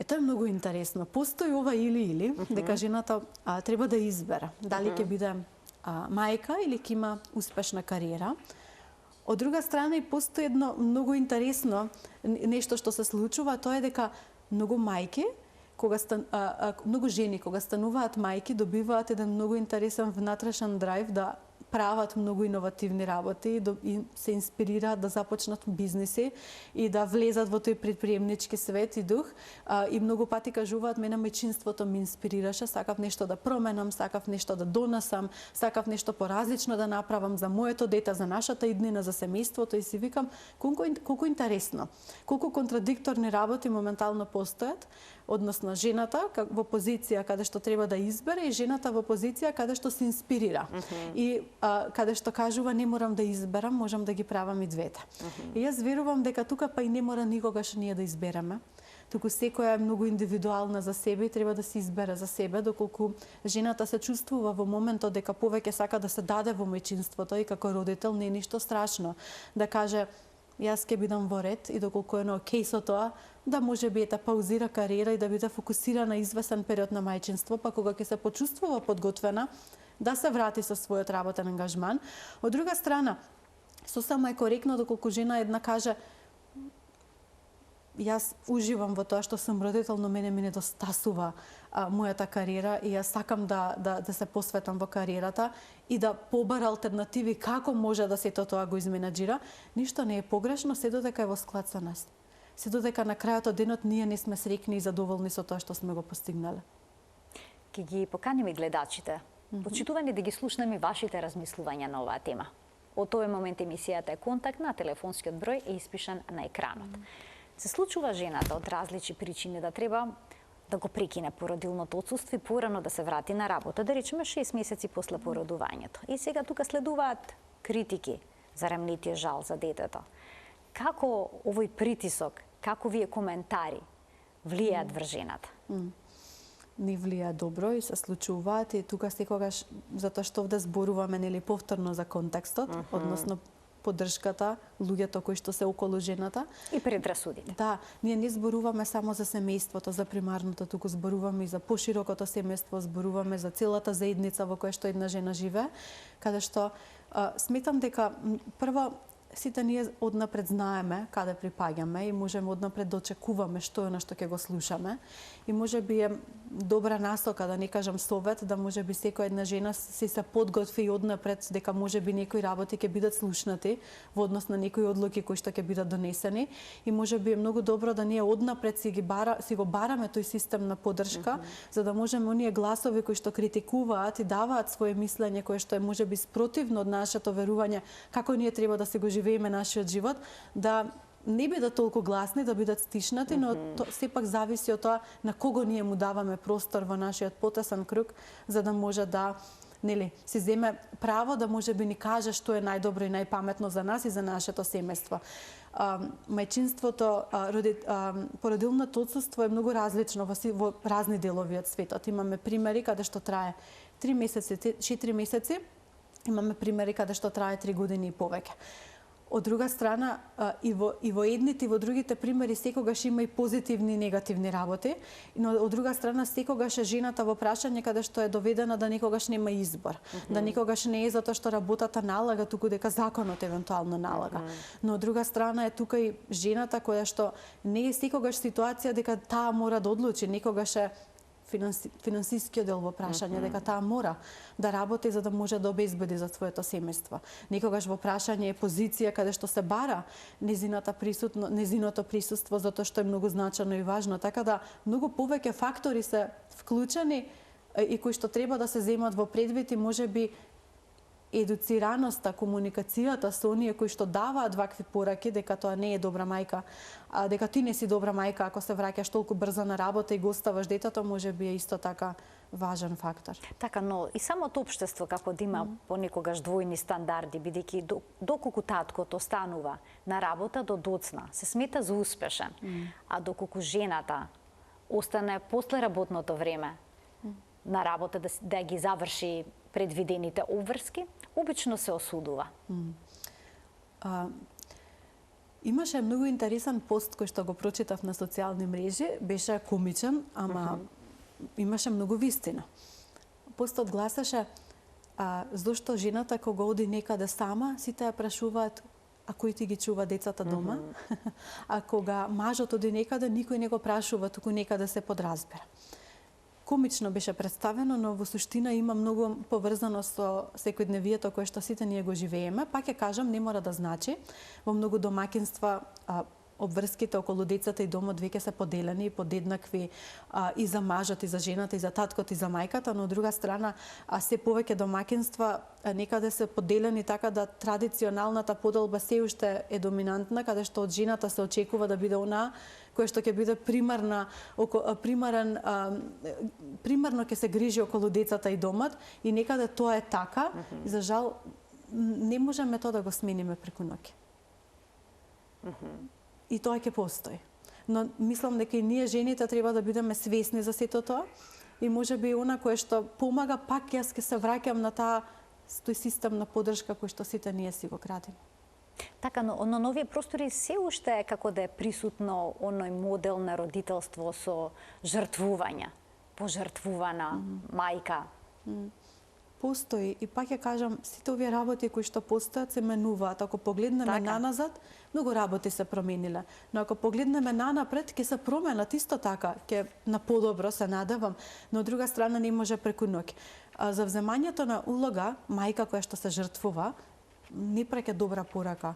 Тоа е многу интересно. Постои ова или, дека жената треба да избера дали ќе биде мајка или ќе има успешна кариера. Од друга страна и постои едно многу интересно нешто што се случува, тоа е дека многу мајки многу жени кога стануваат мајки добиваат еден многу интересен внатрешен драйв да прават многу иновативни работи и се инспирираат да започнат бизниси и да влезат во тој предприемнички свет и дух. И многу пати кажуваат, мене мајчинството ми инспирираше, сакав нешто да променам, сакав нешто да донесам, сакав нешто поразлично да направам за моето дете, за нашата иднина, за семејството и си викам колку интересно, колку контрадикторни работи моментално постојат, односно жената во позиција каде што треба да избере и жената во позиција каде што се инспирира. И каде што кажува не морам да изберам, можам да ги правам и двете. И јас верувам дека тука па и не мора никогаш ние да избереме. Туку секоја е многу индивидуална за себе и треба да се избере за себе, доколку жената се чувствува во моментот дека повеќе сака да се даде во мајчинството и како родител не е ништо страшно да каже јас ќе бидам во ред и доколку е окей со тоа, да може би да паузира кариера и да биде фокусирана извесен период на мајчинство, па кога ќе се почувствува подготвена, да се врати со својот работен ангажман. Од друга страна, сосема е коректно доколку жена една каже јас уживам во тоа што сум родител, но мене ми недостасува мојата кариера и јас сакам да се посветам во кариерата и да побара алтернативи како може да сето тоа го изменаџира. Ништо не е погрешно, се додека е во склад со нас. Се додека на крајот од денот ние не сме среќни и задоволни со тоа што сме го постигнале. Ке ги поканиме гледачите, почитувани да ги слушнеме вашите размислувања на оваа тема. Од овој момент емисијата е контактна, телефонскиот број е испишан на екранот. Се случува жената од различни причини да треба да го прекине породилното отсуство и порано да се врати на работа, да речеме 6 месеци после породувањето. И сега тука следуваат критики, зарем не ти е жал за детето. Како овој притисок, како вие коментари влијаат врз жената? Не влијаат добро и се случуваат и тука секогаш, затоа што овде зборуваме нели повторно за контекстот, односно поддршката, луѓето кои што се околу жената. И предрасудите. Да, ние не зборуваме само за семејството, за примарното, туку зборуваме и за поширокото семејство, зборуваме за целата заедница во која што една жена живее, каде што сметам дека прво сите ние однапред знаеме каде припаѓаме и можеме однапред да очекуваме што е на што ќе го слушаме и можеби е добра насока, да не кажам совет, да можеби секоја една жена се подготви и однапред дека можеби некои работи ќе бидат слушнати во однос на некои одлуки кои што ќе бидат донесени и можеби е многу добро да ние однапред си го бараме тој систем на поддршка за да можеме оние гласови кои што критикуваат и даваат свое мислење кое што е можеби спротивно од нашето верување како ние треба да се го живееме нашиот живот, да не бидат толку гласни, да бидат стишнати, но сепак зависи од тоа на кого ние му даваме простор во нашиот потесен круг, за да може да си земе право да може би ни каже што е најдобро и најпаметно за нас и за нашето семејство. Мајчинството, породилното отсуство е многу различно во разни делови од светот. Имаме примери каде што трае 3 месеци, 4 месеци, имаме примери каде што трае 3 години и повеќе. Од друга страна, и во едните и во другите примери секогаш има и позитивни и негативни работи, но од друга страна секогаш е жената во прашање каде што е доведена да никогаш нема избор, да никогаш не е затоа што работата налага, туку дека законот евентуално налага. Но од друга страна е тука и жената која што не е секогаш ситуација дека таа мора да одлучи, некогаш е финансискиот дел во прашање, дека таа мора да работи за да може да обезбеди за своето семејство. Некогаш во прашање е позиција каде што се бара незиното присуство, затоа што е многу значено и важно. Така да многу повеќе фактори се вклучени и кои што треба да се земат во предвид и можеби едуцираноста, комуникацијата со оние кои што даваат вакви пораки дека тоа не е добра мајка, дека ти не си добра мајка ако се враќаш толку брзо на работа и го оставаш детето, можеби е исто така важен фактор. Така, но и самото општество како да има понекогаш двојни стандарди, бидејќи доколку таткото останува на работа до доцна, се смета за успешен, а доколку жената остане после работното време на работа да ги заврши предвидените обврски, обично се осудува. Имаше многу интересен пост кој што го прочитав на социјални мрежи, беше комичен, ама имаше многу вистина. Постот гласеше зошто жената кога оди некаде сама, сите ја прашуваат а кој ти ги чува децата дома, а кога мажот оди некаде, никој не го прашува, туку некаде се подразбира. Комично беше представено, но во суштина има многу поврзано со секојдневието кое што сите ние го живееме. Пак ќе кажам, не мора да значи. Во многу домаќинства обврските околу децата и домот веќе се поделени и подеднакви и за мажот, и за жената, и за таткот, и за мајката, но од друга страна се повеќе домаќинства некаде се поделени така да традиционалната поделба се уште е доминантна, каде што од жената се очекува да биде онаа која што ќе биде примарно ќе се грижи околу децата и домот и некаде тоа е така и за жал не можеме тоа да го смениме преку ноќ. И тоа ќе постои. Но мислам дека и ние жените треба да бидеме свесни за сето тоа и можеби она кое што помага, пак јас ќе се враќам на тој систем на поддршка кој што сите ние си го градиме. Така, но на нови простори се уште е како да е присутно оној модел на родителство со жртвување, пожртвувана мајка. Постои и пак ќе кажам, сите овие работи кои што постојат се менуваат. Ако погледнеме наназад, многу работи се промениле. Но ако погледнеме нанапред, ќе се променат исто така, ќе на подобро се надевам, но од друга страна не може преку ноќ. За вземањето на улога мајка која што се жртвува, не праќа добра порака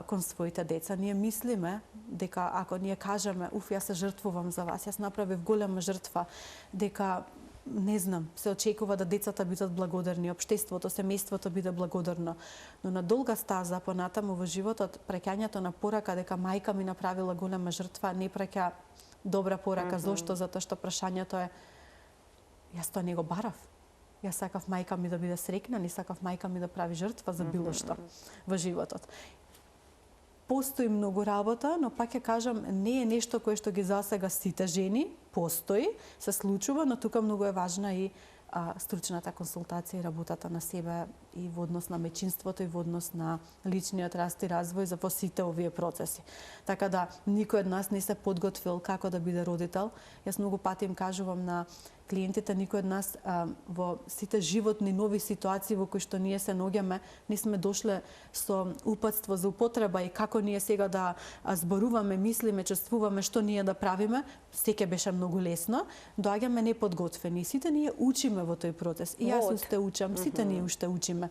кон своите деца. Ние мислиме дека ако ние кажеме, јас се жртвувам за вас, јас направив голема жртва, дека не знам, се очекува да децата бидат благодарни, општеството, семејството биде благодарно. Но на долга стаза понатаму во животот, праќањето на порака дека мајка ми направила голема жртва, не праќа добра порака. Зошто? Затоа што прашањето е, јас тоа не го барав. Јас сакав мајка ми да биде среќна, не сакав мајка ми да прави жртва за било што во животот. постои многу работа, но пак ќе кажам, не е нешто кое што ги засега сите жени, постои, се случува, но тука многу е важна и стручната консултација и работата на себе и во однос на мајчинството и во однос на личниот раст и развој за во сите овие процеси. Така да никој од нас не се подготвил како да биде родител. Јас многу пати им кажувам на клиентите, никој од нас во сите животни нови ситуации во кои што ние се наоѓаме, не сме дошле со упатство за употреба и како ние сега да зборуваме, мислиме, чувствуваме, што ние да правиме, секогаш беше многу лесно. Доаѓаме неподготвени. Сите ние учиме во тој процес. И јас уште учам, сите ние уште учиме.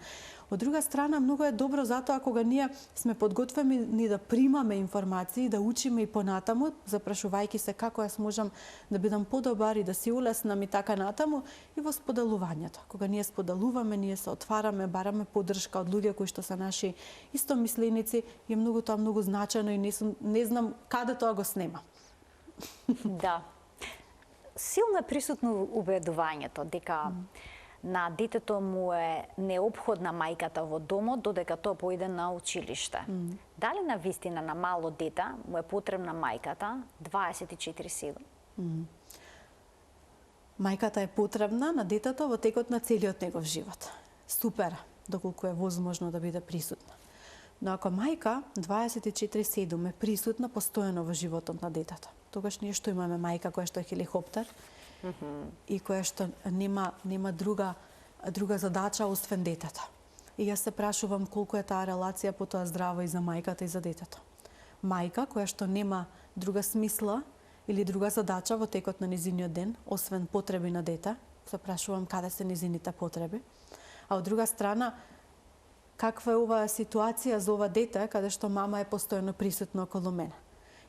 Од друга страна, многу е добро затоа кога ние сме подготвени да примаме информации, да учиме и понатаму, запрашувајќи се како јас можам да бидам подобар и да си улеснам и така натаму, и во споделувањето. Кога ние споделуваме, ние се отвараме, бараме поддршка од луѓе кои што се наши истомисленици, е многу тоа многу значајно и не знам каде тоа го снема. Да. Силно е присутно убедувањето дека на детето му е неопходна мајката во домот додека тоа поиде на училиште. Дали на вистина на мало дете му е потребна мајката 24/7? Мајката е потребна на детето во текот на целиот негов живот. Супер, доколку е возможно да биде присутна. Но ако мајка 24/7 е присутна постојано во животот на детето, тогаш ние што имаме мајка која што е хеликоптер, и која што нема друга задача освен детето. И јас се прашувам колку е таа релација потоа здрава и за мајката и за детето. Мајка која што нема друга смисла или друга задача во текот на незиниот ден, освен потреби на дете, се прашувам каде се незините потреби. А од друга страна, каква е оваа ситуација за ова дете каде што мама е постојано присутна околу мене?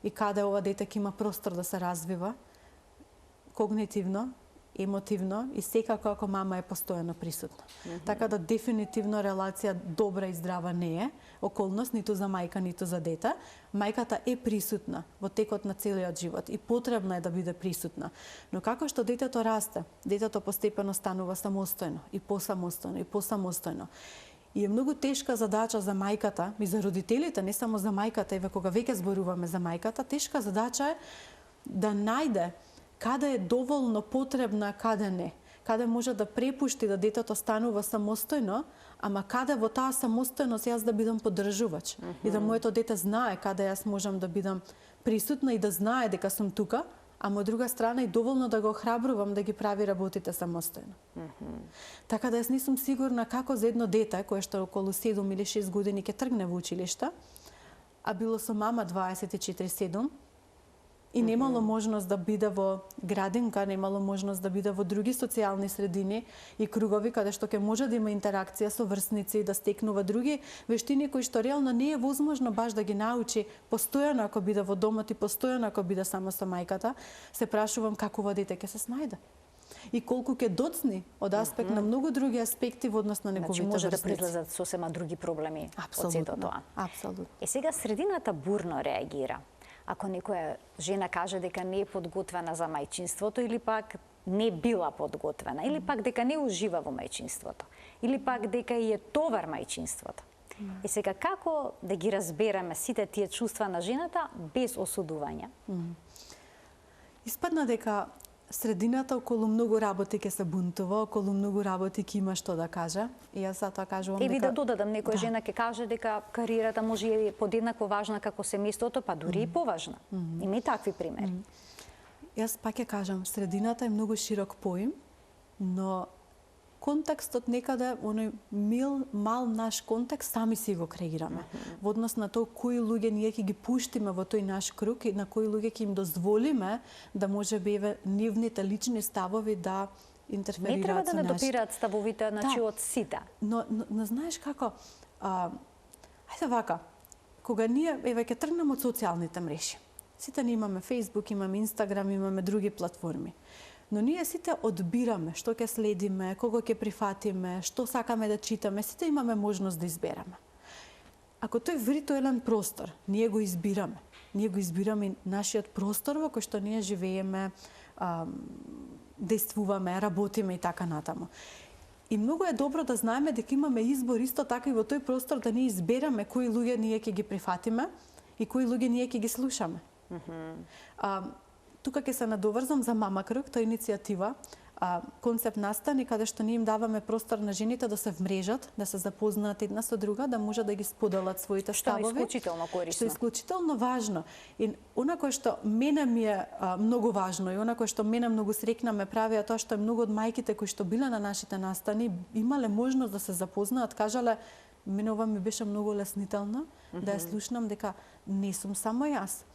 И каде ова дете ќе има простор да се развива, когнитивно, емотивно и секако ако мама е постојано присутна. Така да дефинитивно релација добра и здрава не е околност ниту за мајка, ниту за дете. Мајката е присутна во текот на целиот живот и потребна е да биде присутна. Но како што детето расте, детето постепено станува самостојно и посамостојно и посамостојно. И е многу тешка задача за мајката и за родителите, не само за мајката, и кога веќе зборуваме за мајката, тешка задача е да најде каде е доволно потребна, каде не. Каде може да препушти да детето станува самостојно, ама каде во таа самостојност јас да бидам поддржувач. И да моето дете знае каде јас можам да бидам присутна и да знае дека сум тука, ама од друга страна и доволно да го охрабрувам да ги прави работите самостојно. Така да јас не сум сигурна како за едно дете, кое што околу 7 или 6 години ќе тргне во училиште, а било со мама 24/7, и немало можност да биде во градинка, немало можност да биде во други социјални средини и кругови каде што ќе може да има интеракција со врсници, да стекнува други вештини кои што реално не е возможно баш да ги научи постојано ако биде во домот и постојано ако биде само со мајката, се прашувам како ова дете ќе се снајде. И колку ќе доцни од аспект на многу други аспекти во однос на неговите може врсници. да произлезат сосема други проблеми од сето тоа. Апсолутно. Сега средината бурно реагира. Ако некоја жена каже дека не е подготвена за мајчинството или пак не била подготвена, или пак дека не ужива во мајчинството, или пак дека и е товар мајчинството. И сега како да ги разбереме сите тие чувства на жената без осудување? Испадна дека средината околу многу работи ќе се бунтува, околу многу работи ќе има што да каже. И јас затоа кажувам дека... Да додадам, некоја жена ќе каже дека кариерата може и е подеднакво важна како семејството, па дури и поважна. Има и такви примери. Јас пак ќе кажам, средината е многу широк поим, но контекстот некаде, оној мал наш контекст, сами си го креираме. Во однос на тоа кои луѓе ние ќе ги пуштиме во тој наш круг и на кои луѓе ќе им дозволиме да може би нивните лични ставови да интерферираат. Не треба да не допираат ставовите од сите. Но знаеш како, ајде вака, кога ние ќе тргнеме од социјалните мрежи, сите ние имаме Facebook, имаме Instagram, имаме други платформи. Но ние сите одбираме што ќе следиме, кого ќе прифатиме, што сакаме да читаме, сите имаме можност да избереме. Ако тој виртуелен простор, ние го избираме. Ние го избираме нашиот простор во кој што ние живееме, действуваме, работиме и така натаму. И многу е добро да знаеме дека имаме избор исто така и во тој простор да не избереме кои луѓе ние ќе ги прифатиме и кои луѓе ние ќе ги слушаме. Тука ќе се надоврзам за Мама Круг, тоа е иницијатива, концепт настани каде што ние им даваме простор на жените да се вмрежат, да се запознаат една со друга, да може да ги споделат своите ставови. Што е исклучително корисно. Што е исклучително важно. И она кое што мене ми е многу важно и она кое што мене многу среќна ме прави тоа што е многу од мајките кои што биле на нашите настани имале можност да се запознаат, кажале мене ова ми беше многу леснително да ја слушнам дека не сум само јас.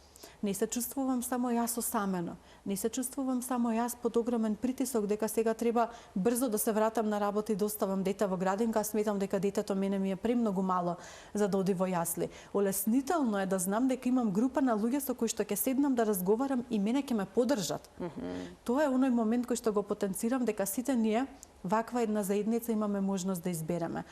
Не се чувствувам само јас осамено. Не се чувствувам само јас под огромен притисок дека сега треба брзо да се вратам на работа и да оставам дете во градинка, сметам дека детето мене ми е премногу мало за да оди во јасли. Олеснително е да знам дека имам група на луѓе со кои што ќе седнам да разговарам и мене ќе ме поддржат. Тоа е оној момент кој што го потенцирам дека сите ние ваква една заедница имаме можност да избереме.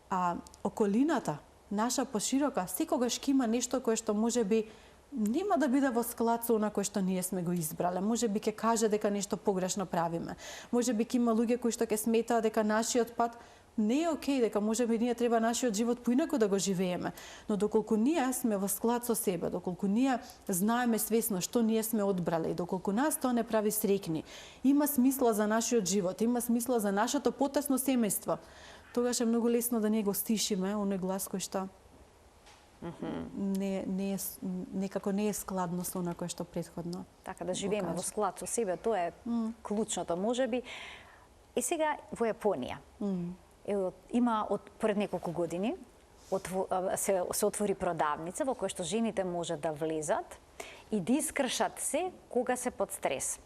А околината, наша поширока, секогаш ќе има нешто кое што можеби нема да биде во склад со она кој што ние сме го избрале. Можеби ќе каже дека нешто погрешно правиме. Можеби ќе има луѓе кои што ќе сметаат дека нашиот пат не е окей, дека можеби ние треба нашиот живот поинаку да го живееме. Но доколку ние сме во склад со себе, доколку ние знаеме свесно што ние сме одбрале и доколку нас тоа не прави среќни, има смисла за нашиот живот, има смисла за нашето потесно семејство, тогаш е многу лесно да ние го стишиме, оној глас кој што некако не е складно со она кое што претходно. Така да живееме во склад со себе, тоа е клучното можеби. И сега во Јапонија. Има пред неколку години се отвори продавница во која што жените може да влезат и да искршат се кога се под стрес.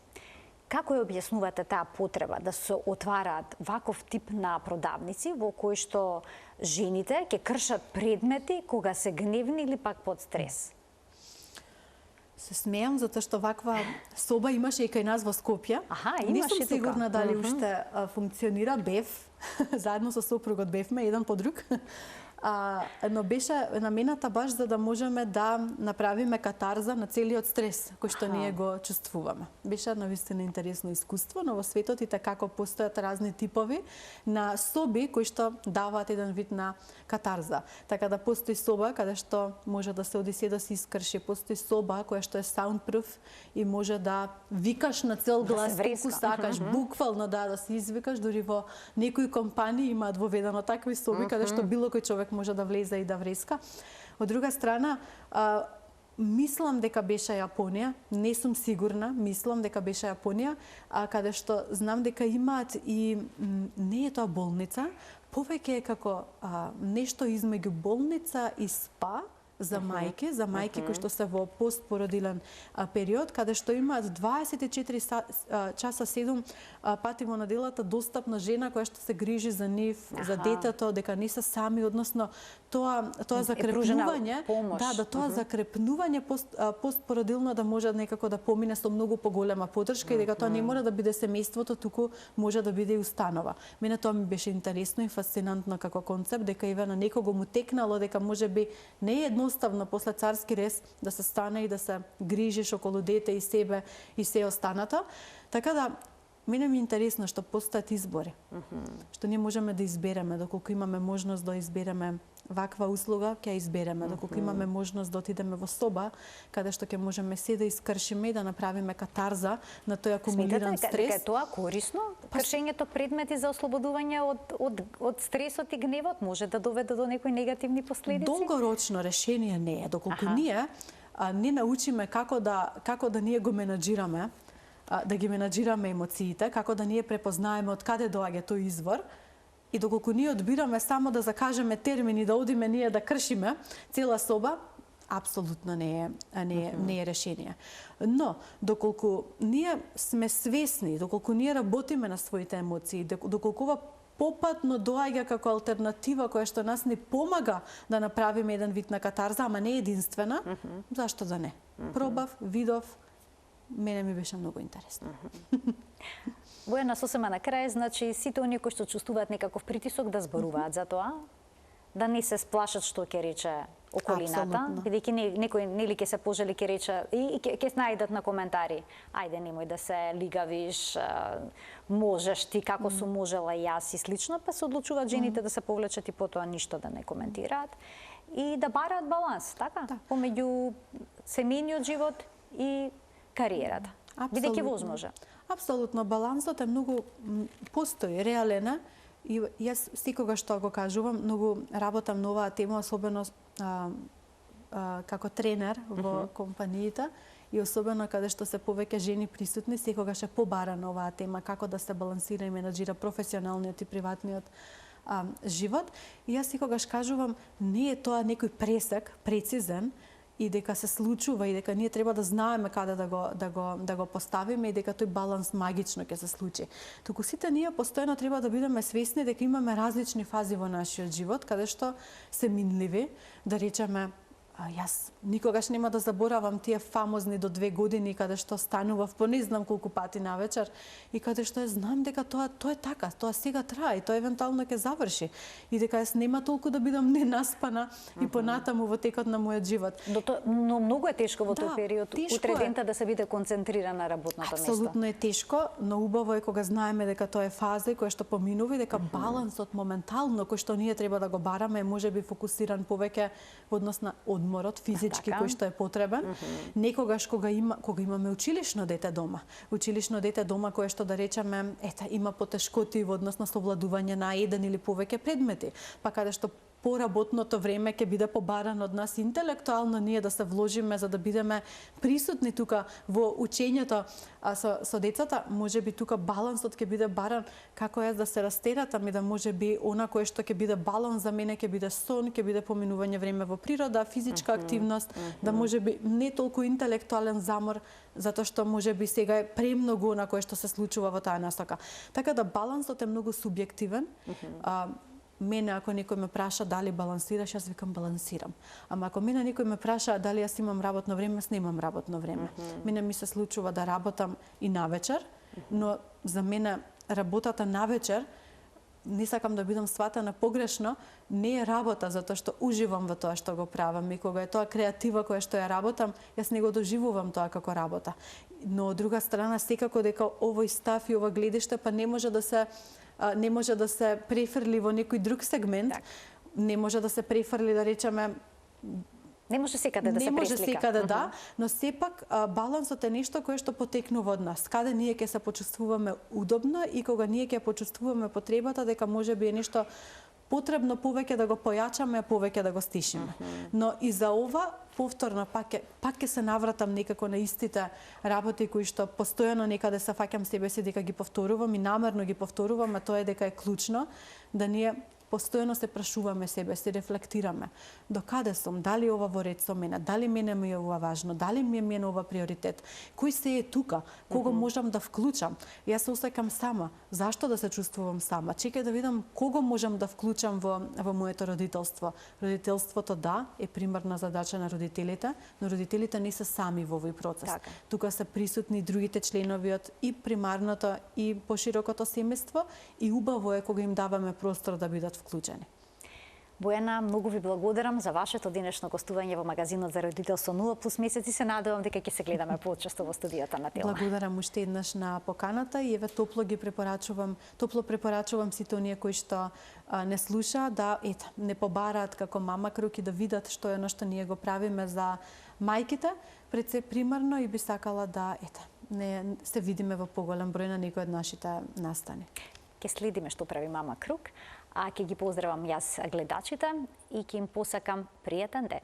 Како ја објаснувате таа потреба да се отвараат ваков тип на продавници во кои што жените ќе кршат предмети кога се гневни или пак под стрес? Се смеам затоа што ваква соба имаше и кај нас во Скопје. Не сум сигурна дали уште функционира, бев, заедно со сопругот бевме еден по друг. Но беше намената баш за да можеме да направиме катарза на целиот стрес кој што ние го чувствуваме. Беше навистина интересно искуство, но во светот и како постојат разни типови на соби кои што даваат еден вид на катарза. Така да постои соба каде што може да се оди се да се искрши, постои соба која што е soundproof и може да викаш на цел глас колку сакаш, буквално да се извикаш, дури во некои компании имаат воведено такви соби каде што било кој човек може да влезе и да вреска. Од друга страна, мислам дека беше Јапонија, не сум сигурна, мислам дека беше Јапонија, каде што знам дека имаат и не е тоа болница, повеќе е како нешто измеѓу болница и спа за мајки кои што се во постпородилен период, каде што имаат 24 часа 7 пати во неделата достапна жена која што се грижи за нив, за детето, дека не се сами, односно тоа закрепнување, тоа закрепнување постпородилно да може некако да помине со многу поголема поддршка и дека тоа не мора да биде семејството, туку може да биде и установа. Мене тоа ми беше интересно и фасцинантно како концепт, дека и на некого му текнало дека можеби не е едноставно после царски рез да се стане и да се грижиш околу дете и себе и се останато. Така да мене ми е интересно што постојат избори. Што ние можеме да избереме, доколку имаме можност да избереме ваква услуга, ќе избереме. Доколку имаме можност да отидеме во соба, каде што ќе можеме се да искршиме и да направиме катарза на тој акумулиран стрес. Сметате дека е тоа корисно? Кршењето предмети за ослободување од стресот и гневот може да доведе до некои негативни последици? Долгорочно решение не е. Доколку ние не научиме како да ние го менаџираме, да ги менаџираме емоциите, како да ние препознаеме од каде доаѓа тој извор, и доколку ние одбираме само да закажеме термини, да одиме ние да кршиме цела соба, апсолутно не е решение. Но, доколку ние сме свесни, доколку ние работиме на своите емоции, доколку ова попатно доаѓа како алтернатива која што нас не помага да направиме еден вид на катарза, ама не единствена, зашто да не? Пробав, видов, мене ми беше многу интересно. Бојана, сосема на крај, значи сите оние кои што чувствуваат некаков притисок да зборуваат за тоа, да не се сплашат што ќе рече околината, бидејќи некој нели ќе се пожели ќе рече и ќе најдат на коментари. Ајде, немој да се лигавиш, можеш ти како сум можела јас и слично, па се одлучуваат жените да се повлечат и потоа ништо да не коментираат. и да бараат баланс, така? Помеѓу семејниот живот и кариерата. Бидејќи возможен. Апсолутно, балансот е многу постои, реален е. И јас секогаш што го кажувам, многу работам на оваа тема, особено како тренер во компаниите и особено каде што се повеќе жени присутни, секогаш е побара на оваа тема, како да се балансира и менаџира професионалниот и приватниот живот. И јас секогаш кажувам, не е тоа некој пресек, прецизен, и дека се случува и дека ние треба да знаеме каде да го поставиме и дека тој баланс магично ќе се случи. Туку сите ние постојано треба да бидеме свесни дека имаме различни фази во нашиот живот, каде што се минливи, да речеме, јас никогаш нема да заборавам тие фамозни до 2 години каде што станував по не знам колку пати навечер и каде што ја знам дека тоа е така, тоа сега трае и тоа евентуално ќе заврши и дека јас нема толку да бидам ненаспана и понатаму во текот на мојот живот. Но многу е тешко во тој период утре дента да се биде концентрирана на работното место. Апсолутно е тешко, но убаво е кога знаеме дека тоа е фаза која што поминува и дека балансот моментално кој што ние треба да го бараме можеби фокусиран повеќе во однос на одморот физички кој што е потребен. Некогаш кога имаме училишно дете дома кое што да речеме има потешкоти во однос на совладување на еден или повеќе предмети, па каде што поработното време ќе биде побарано од нас интелектуално ние да се вложиме за да бидеме присутни тука во учењето со децата, можеби тука балансот ќе биде баран како јас да се растератам и да можеби она кое што ќе биде баланс за мене ќе биде сон, ќе биде поминување време во природа, физичка активност, да можеби не толку интелектуален замор, затоа што можеби сега е премногу на кое што се случува во таа насока. Така да балансот е многу субјективен. Мене, ако некој ме праша дали балансираш, јас викам балансирам. Ама ако мене некој ме праша дали јас имам работно време, јас немам работно време. Мене ми се случува да работам и навечер, но за мене работата навечер, не сакам да бидам сватена погрешно, не е работа затоа што уживам во тоа што го правам и кога е тоа креатива која што ја работам, јас не го доживувам тоа како работа. Но од друга страна секако дека овој став и ова гледиште па не може да се префрли во некој друг сегмент, не може да се префрли да речеме не може секаде да се преслика. Не може секаде но сепак балансот е нешто кое што потекнува од нас. Каде ние ќе се почувствуваме удобно и кога ние ќе почувствуваме потребата дека можеби е нешто потребно повеќе да го појачаме, повеќе да го стишиме. Но и за ова повторно пак ќе се навратам некако на истите работи кои што постојано некаде се фаќам себе си дека ги повторувам и намерно ги повторувам, а тоа е дека е клучно да ние постојано се прашуваме себе си, рефлектираме. До каде сум? Дали ова во ред со мене? Дали мене ми е ова важно? Дали ми е мене ова приоритет? Кој се е тука? Кого можам да вклучам? Јас се осеќам сама. Зашто да се чувствувам сама? Чекај да видам кого можам да вклучам во моето родителство. Родителството е примарна задача на родителите, но родителите не се сами во овој процес. Тука се присутни другите членови од и примарното и поширокото семејство и убаво е кога им даваме простор да бидат вклучени. Бојана, многу ви благодарам за вашето денешно гостување во магазинот за родителство 0+ месеци. Се надевам дека ќе се гледаме почесто во студијата на Телма. Благодарам уште еднаш на поканата и еве топло препорачувам сите оние кои што не слуша да не побараат како мама круг и да видат што е оно што ние го правиме за мајките, пред се примарно и би сакала да не се видиме во поголем број на некои од нашите настани. Ќе следиме што прави Мама Круг, а ќе ги поздравам јас гледачите и ќе им посакам пријатен ден.